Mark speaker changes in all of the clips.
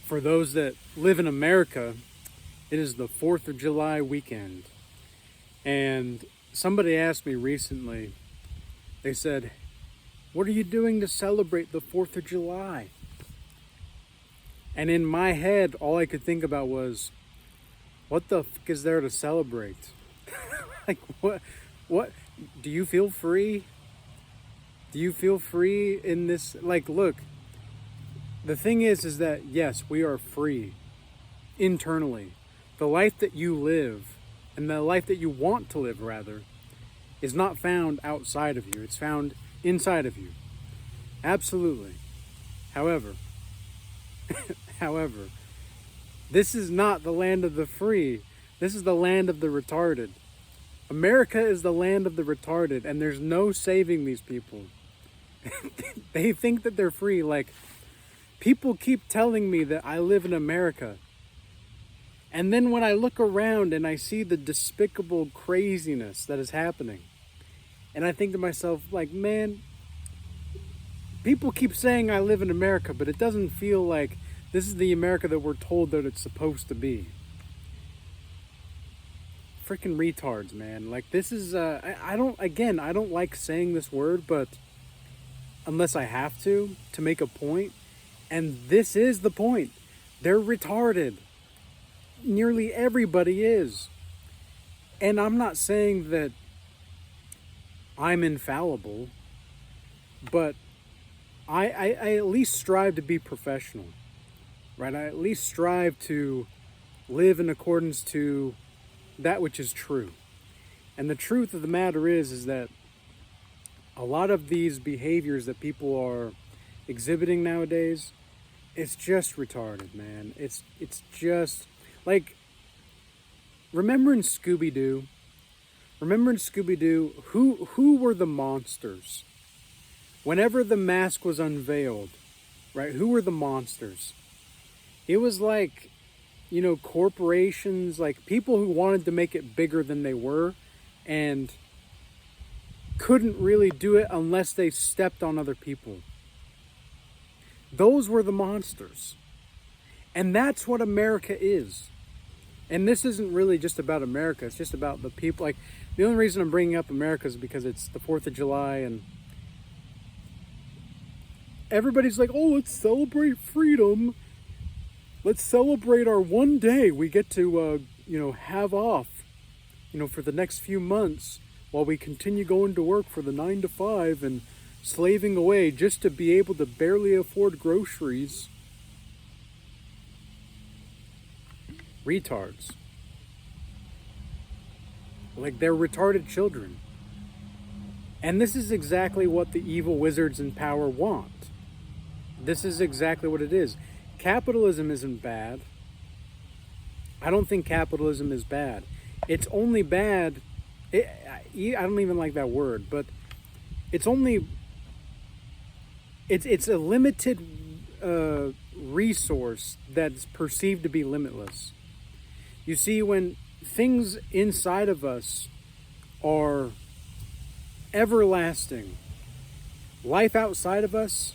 Speaker 1: For those that live in America, it is the 4th of July weekend. And somebody asked me recently, they said, "What are you doing to celebrate the 4th of July?" And in my head, all I could think about was, what the fuck is there to celebrate? Like, what, do you feel free? Do you feel free in this? Like, look, the thing is that yes, we are free internally. The life that you live, and the life that you want to live rather, is not found outside of you. It's found inside of you. Absolutely. However, this is not the land of the free. This is the land of the retarded. America is the land of the retarded, and there's no saving these people. They think that they're free. Like, people keep telling me that I live in America. And then when I look around and I see the despicable craziness that is happening, and I think to myself, like, man, people keep saying I live in America, but it doesn't feel like this is the America that we're told that it's supposed to be. Freaking retards, man. Like, this is, I don't like saying this word, but unless I have to make a point, and this is the point. They're retarded. Nearly everybody is. And I'm not saying that I'm infallible, but I at least strive to be professional, right? I at least strive to live in accordance to that which is true. And the truth of the matter is that a lot of these behaviors that people are exhibiting nowadays, it's just retarded, man. It's just like, remember in Scooby-Doo, who were the monsters? Whenever the mask was unveiled, right, who were the monsters? It was like, you know, corporations, like people who wanted to make it bigger than they were and couldn't really do it unless they stepped on other people. Those were the monsters. And that's what America is. And this isn't really just about America. It's just about the people. Like, the only reason I'm bringing up America is because it's the 4th of July and everybody's like, oh, let's celebrate freedom. Let's celebrate our one day we get to, have off, for the next few months while we continue going to work for the 9 to 5 and slaving away just to be able to barely afford groceries. Retards. Like, they're retarded children. And this is exactly what the evil wizards in power want. This is exactly what it is. Capitalism isn't bad. I don't think capitalism is bad. It's only bad, I don't even like that word, but it's only, it's a limited resource that's perceived to be limitless. You see, when things inside of us are everlasting, life outside of us,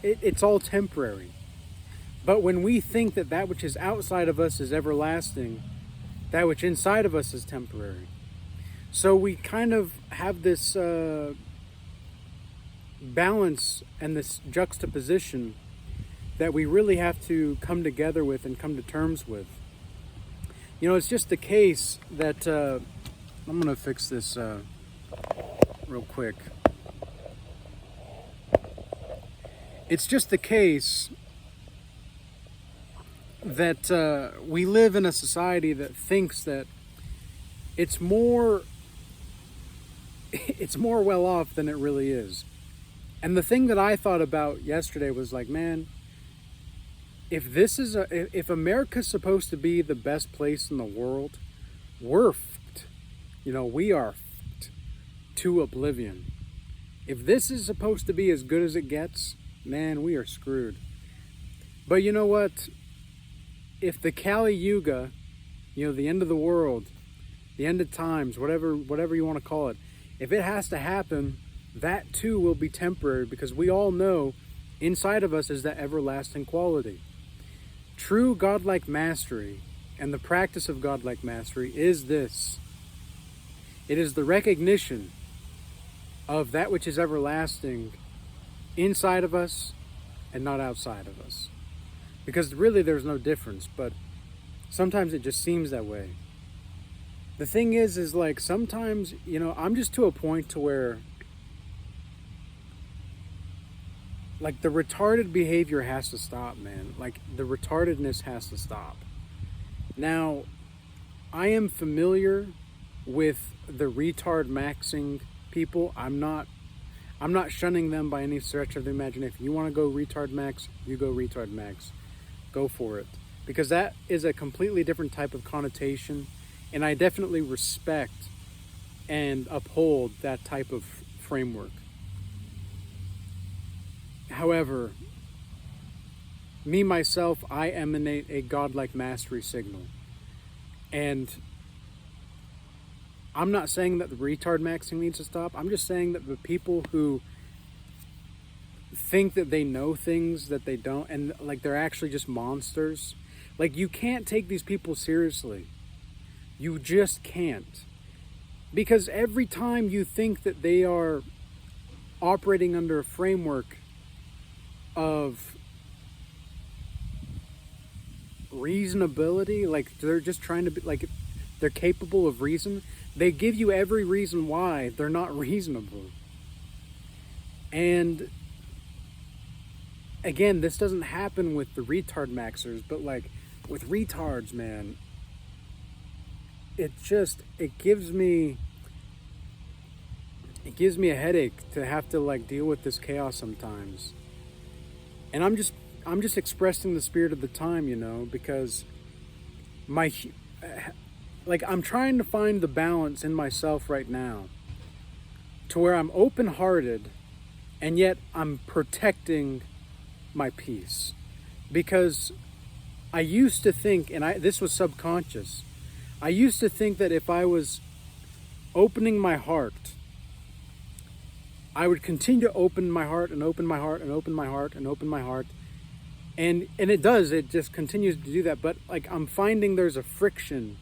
Speaker 1: it's all temporary. But when we think that that which is outside of us is everlasting, that which inside of us is temporary. So we kind of have this balance and this juxtaposition that we really have to come together with and come to terms with. It's just the case that, I'm going to fix this real quick. It's just the case that we live in a society that thinks that it's more well off than it really is. And the thing that I thought about yesterday was like, man, if America's supposed to be the best place in the world, we're fucked. We are fucked to oblivion. If this is supposed to be as good as it gets, man, we are screwed. But you know what? If the Kali Yuga, the end of the world, the end of times, whatever you want to call it, if it has to happen, that too will be temporary, because we all know inside of us is that everlasting quality. True godlike mastery and the practice of godlike mastery is this. It is the recognition of that which is everlasting inside of us and not outside of us. Because really there's no difference, but sometimes it just seems that way. The thing is like sometimes, I'm just to a point to where like the retarded behavior has to stop, man. Like the retardedness has to stop. Now, I am familiar with the retard maxing people. I'm not shunning them by any stretch of the imagination. If you want to go retard max, you go retard max. Go for it. Because that is a completely different type of connotation, and I definitely respect and uphold that type of framework. However, me, myself, I emanate a godlike mastery signal. And I'm not saying that the retard maxing needs to stop. I'm just saying that the people who think that they know things that they don't, and like they're actually just monsters. Like, you can't take these people seriously. You just can't. Because every time you think that they are operating under a framework of reasonability, like they're just trying to be, like they're capable of reason, they give you every reason why they're not reasonable. And again, this doesn't happen with the retard maxers, but like with retards, man, it gives me a headache to have to like deal with this chaos sometimes. And I'm just expressing the spirit of the time, because I'm trying to find the balance in myself right now to where I'm open-hearted and yet I'm protecting my peace. Because I used to think, and this was subconscious, I used to think that if I was opening my heart, I would continue to open my heart and open my heart and open my heart and open my heart. And it does, it just continues to do that. But like I'm finding there's a friction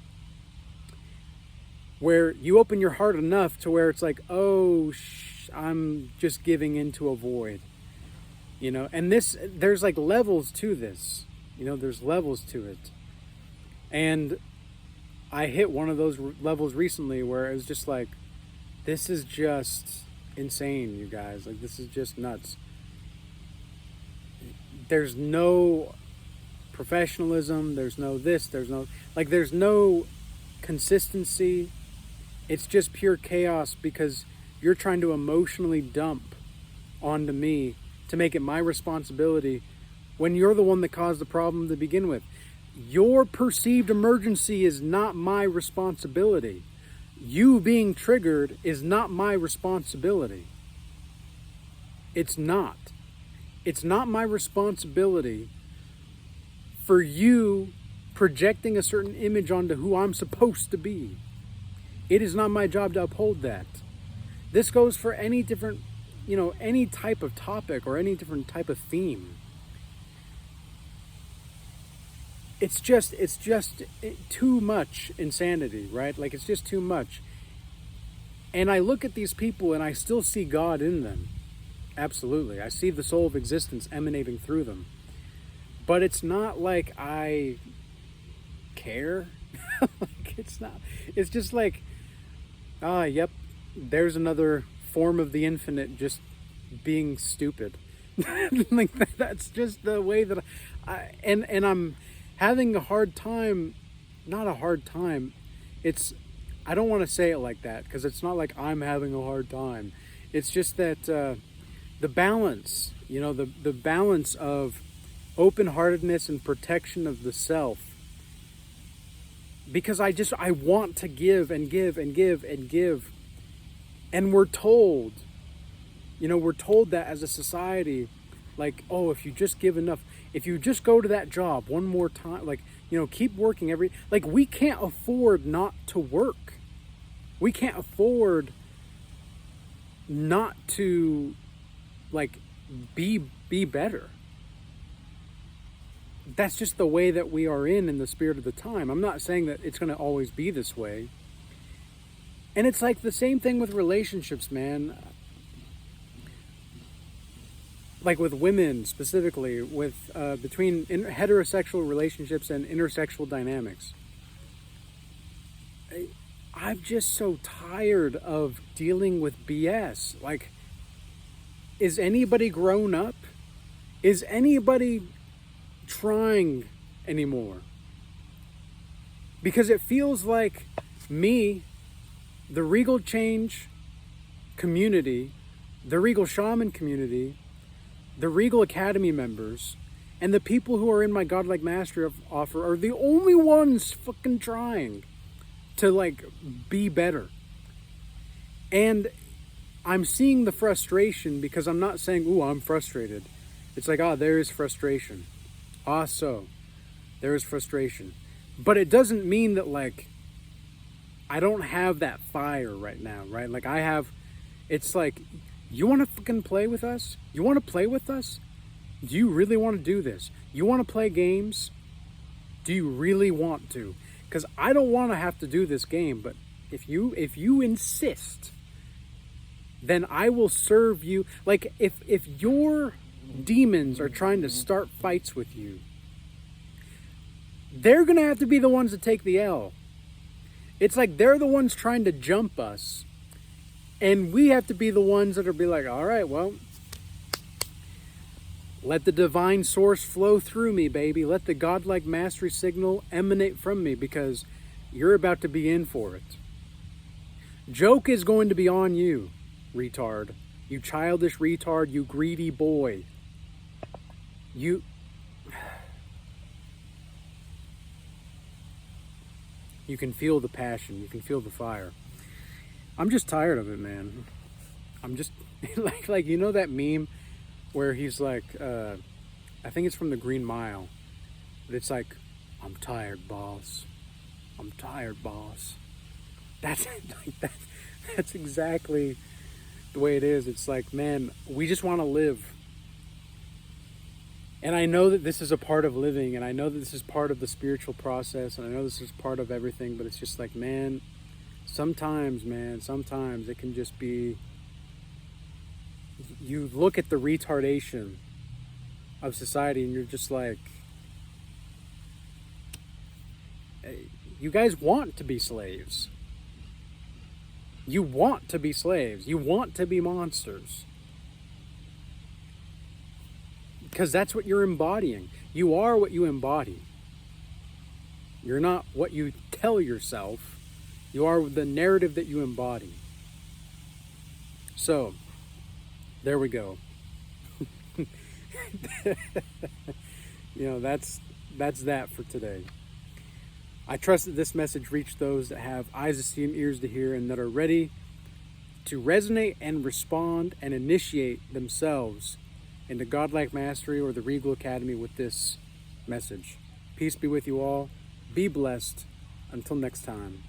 Speaker 1: where you open your heart enough to where it's like, I'm just giving into a void. And there's like levels to this. There's levels to it. And I hit one of those levels recently where it was just like, this is just insane, you guys. Like, this is just nuts. There's no professionalism. There's no this. There's no consistency. It's just pure chaos because you're trying to emotionally dump onto me to make it my responsibility when you're the one that caused the problem to begin with. Your perceived emergency is not my responsibility. You being triggered is not my responsibility. It's not. It's not my responsibility for you projecting a certain image onto who I'm supposed to be. It is not my job to uphold that. This goes for any different, any type of topic or any different type of theme. It's just too much insanity, right? Like, it's just too much. And I look at these people and I still see God in them. Absolutely. I see the soul of existence emanating through them. But it's not like I care. It's not. It's just like, yep, there's another form of the infinite just being stupid. That's just the way that and I'm having a hard time, not a hard time. I don't want to say it like that because it's not like I'm having a hard time. It's just that the balance, the balance of open-heartedness and protection of the self. Because I want to give and give and give and give. And we're told that as a society, like, if you just give enough, if you just go to that job one more time, like, keep working we can't afford not to work. We can't afford not to, like, be better. that's just the way that we are in the spirit of the time. I'm not saying that it's going to always be this way. And it's like the same thing with relationships, man. Like with women specifically, with between heterosexual relationships and intersexual dynamics. I'm just so tired of dealing with BS. Like, is anybody grown up? Is anybody trying anymore? Because it feels like me, the Regal Change community, the Regal Shaman community, the Regal Academy members, and the people who are in my Godlike Mastery offer are the only ones fucking trying to like be better. And I'm seeing the frustration because I'm not saying, ooh, I'm frustrated. It's like, there is frustration. So there is frustration. But it doesn't mean that like I don't have that fire right now, right? Like I have, it's like, you want to fucking play with us? You want to play with us? Do you really want to do this? You want to play games? Do you really want to? Because I don't want to have to do this game, but if you insist, then I will serve you. Like if your demons are trying to start fights with you, they're going to have to be the ones to take the L. It's like they're the ones trying to jump us. And we have to be the ones that are be like, all right, well, let the divine source flow through me, baby. Let the godlike mastery signal emanate from me because you're about to be in for it. Joke is going to be on you, retard. You childish retard, you greedy boy. You can feel the passion. You can feel the fire. I'm just tired of it, man. I'm just like you know that meme where he's like, I think it's from the Green Mile, but it's like, I'm tired, boss. I'm tired, boss. That's like that's exactly the way it is. It's like, man, we just want to live. And I know that this is a part of living, and I know that this is part of the spiritual process, and I know this is part of everything, but it's just like, man, sometimes it can just be, you look at the retardation of society and you're just like, hey, you guys want to be slaves. You want to be slaves. You want to be monsters. Because that's what you're embodying. You are what you embody. You're not what you tell yourself. You are the narrative that you embody. So, there we go. That's that for today. I trust that this message reached those that have eyes to see and ears to hear and that are ready to resonate and respond and initiate themselves into Godlike Mastery or the Regal Academy with this message. Peace be with you all. Be blessed. Until next time.